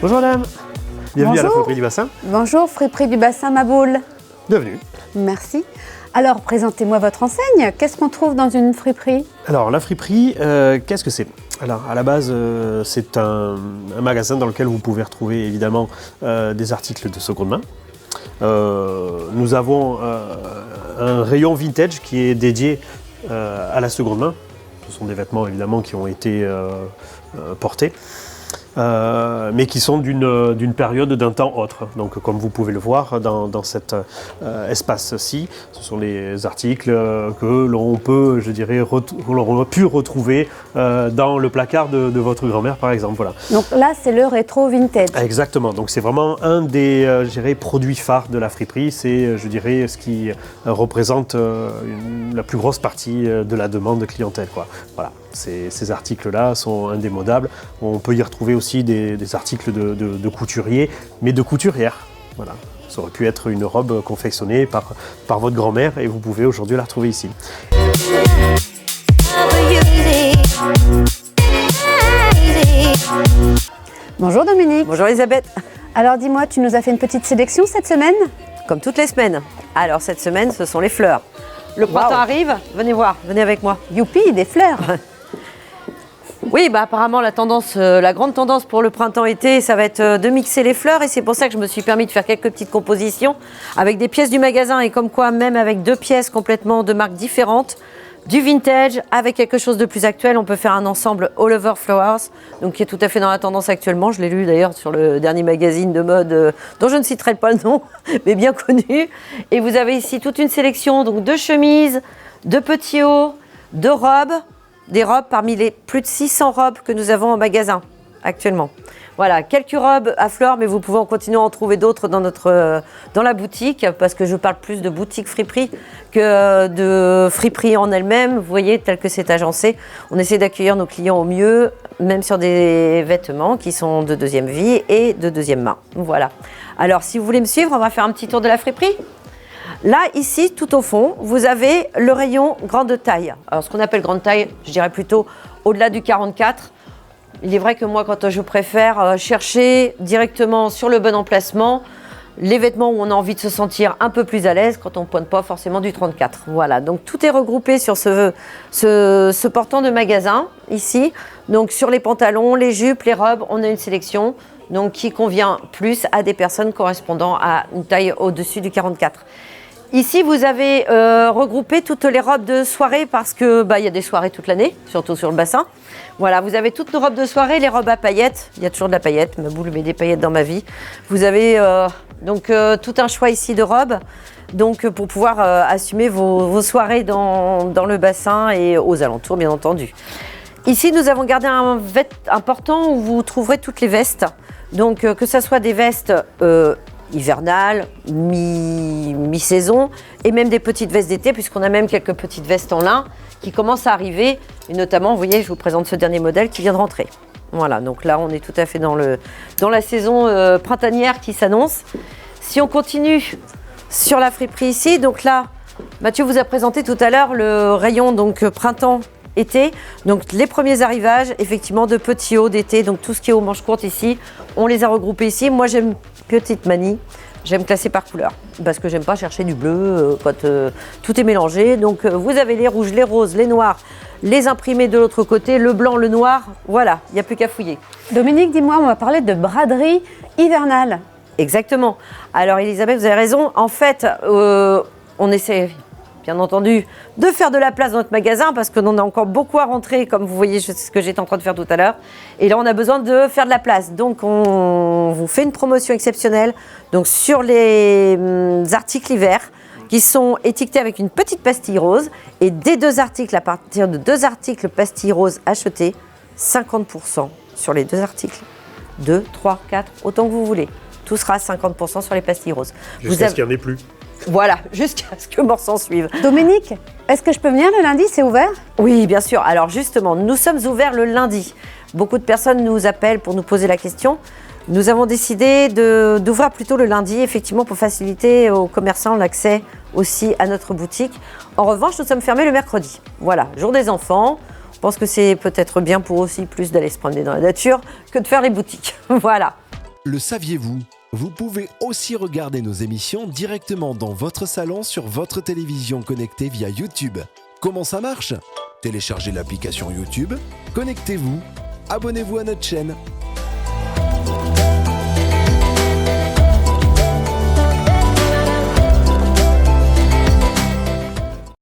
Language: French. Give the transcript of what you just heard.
Bonjour madame, bienvenue à la Bonjour. friperie du bassin. Bonjour, friperie du bassin Maboul. Bienvenue. Merci. Alors, présentez-moi votre enseigne. Qu'est-ce qu'on trouve dans une friperie? Alors la friperie, qu'est-ce que c'est? Alors à la base, c'est un magasin dans lequel vous pouvez retrouver évidemment des articles de seconde main. Nous avons un rayon vintage qui est dédié à la seconde main. Ce sont des vêtements évidemment qui ont été portés. Mais qui sont d'une période, d'un temps autre. Donc comme vous pouvez le voir dans cet espace-ci, ce sont les articles que l'on peut, je dirais, l'on a pu retrouver dans le placard de votre grand-mère par exemple. Voilà. Donc là, c'est le rétro vintage. Exactement, donc c'est vraiment un des je dirais, produits phares de la friperie, c'est je dirais ce qui représente la plus grosse partie de la demande clientèle, quoi. Voilà. Ces articles-là sont indémodables. On peut y retrouver aussi des articles de couturiers, mais de couturières. Voilà. Ça aurait pu être une robe confectionnée par votre grand-mère et vous pouvez aujourd'hui la retrouver ici. Bonjour Dominique. Bonjour Elisabeth. Alors dis-moi, tu nous as fait une petite sélection cette semaine? Comme toutes les semaines. Alors cette semaine, ce sont les fleurs. Le printemps arrive, venez voir, venez avec moi. Youpi, des fleurs. Oui, apparemment la grande tendance pour le printemps-été, ça va être de mixer les fleurs et c'est pour ça que je me suis permis de faire quelques petites compositions avec des pièces du magasin et comme quoi même avec deux pièces complètement de marques différentes, du vintage avec quelque chose de plus actuel, on peut faire un ensemble All Over Flowers, donc qui est tout à fait dans la tendance actuellement. Je l'ai lu d'ailleurs sur le dernier magazine de mode dont je ne citerai pas le nom, mais bien connu. Et vous avez ici toute une sélection donc de chemises, de petits hauts, de robes. Des robes parmi les plus de 600 robes que nous avons en magasin actuellement. Voilà, quelques robes à fleurs, mais vous pouvez en continuer à en trouver d'autres dans la boutique, parce que je parle plus de boutique friperie que de friperie en elle-même. Vous voyez, tel que c'est agencé, on essaie d'accueillir nos clients au mieux, même sur des vêtements qui sont de deuxième vie et de deuxième main. Voilà. Alors, si vous voulez me suivre, on va faire un petit tour de la friperie. Là, ici, tout au fond, vous avez le rayon grande taille. Alors, ce qu'on appelle grande taille, je dirais plutôt au-delà du 44. Il est vrai que moi, quand je préfère chercher directement sur le bon emplacement, les vêtements où on a envie de se sentir un peu plus à l'aise quand on ne pointe pas forcément du 34. Voilà, donc tout est regroupé sur ce portant de magasin, ici. Donc, sur les pantalons, les jupes, les robes, on a une sélection donc, qui convient plus à des personnes correspondant à une taille au-dessus du 44. Ici, vous avez regroupé toutes les robes de soirée parce que y a des soirées toute l'année, surtout sur le bassin. Voilà, vous avez toutes nos robes de soirée, les robes à paillettes. Il y a toujours de la paillette, ma boule met des paillettes dans ma vie. Vous avez tout un choix ici de robes, donc pour pouvoir assumer vos soirées dans le bassin et aux alentours, bien entendu. Ici, nous avons gardé un portant où vous trouverez toutes les vestes. Donc, que ce soit des vestes hivernales, mi-saison et même des petites vestes d'été puisqu'on a même quelques petites vestes en lin qui commencent à arriver et notamment, vous voyez, je vous présente ce dernier modèle qui vient de rentrer. Voilà, donc là, on est tout à fait dans la saison printanière qui s'annonce. Si on continue sur la friperie ici, donc là, Mathieu vous a présenté tout à l'heure le rayon donc printemps-été. Donc les premiers arrivages, effectivement, de petits hauts d'été, donc tout ce qui est aux manches courtes ici, on les a regroupés ici. Moi, j'aime petite manie, j'aime classer par couleur parce que j'aime pas chercher du bleu quand tout est mélangé. Donc vous avez les rouges, les roses, les noirs, les imprimés de l'autre côté, le blanc, le noir, voilà, il n'y a plus qu'à fouiller. Dominique, dis-moi, on va parler de braderie hivernale. Exactement. Alors Elisabeth, vous avez raison, en fait, on essaie bien entendu de faire de la place dans notre magasin parce qu'on en a encore beaucoup à rentrer, comme vous voyez ce que j'étais en train de faire tout à l'heure. Et là, on a besoin de faire de la place. Donc, on vous fait une promotion exceptionnelle donc, sur les articles hiver qui sont étiquetés avec une petite pastille rose. Et des deux articles, à partir de 2 articles pastille rose achetés, 50% sur les 2 articles. 2, 3, 4, autant que vous voulez. Tout sera 50% sur les pastilles roses. Jusqu'à ce qu'il n'y en ait plus. Voilà, jusqu'à ce que mort s'en suive. Dominique, est-ce que je peux venir le lundi? C'est ouvert? Oui, bien sûr. Alors justement, nous sommes ouverts le lundi. Beaucoup de personnes nous appellent pour nous poser la question. Nous avons décidé d'ouvrir plutôt le lundi, effectivement, pour faciliter aux commerçants l'accès aussi à notre boutique. En revanche, nous sommes fermés le mercredi. Voilà, jour des enfants. Je pense que c'est peut-être bien pour aussi plus d'aller se promener dans la nature que de faire les boutiques. Voilà. Le saviez-vous ? Vous pouvez aussi regarder nos émissions directement dans votre salon sur votre télévision connectée via YouTube. Comment ça marche ? Téléchargez l'application YouTube, connectez-vous, abonnez-vous à notre chaîne.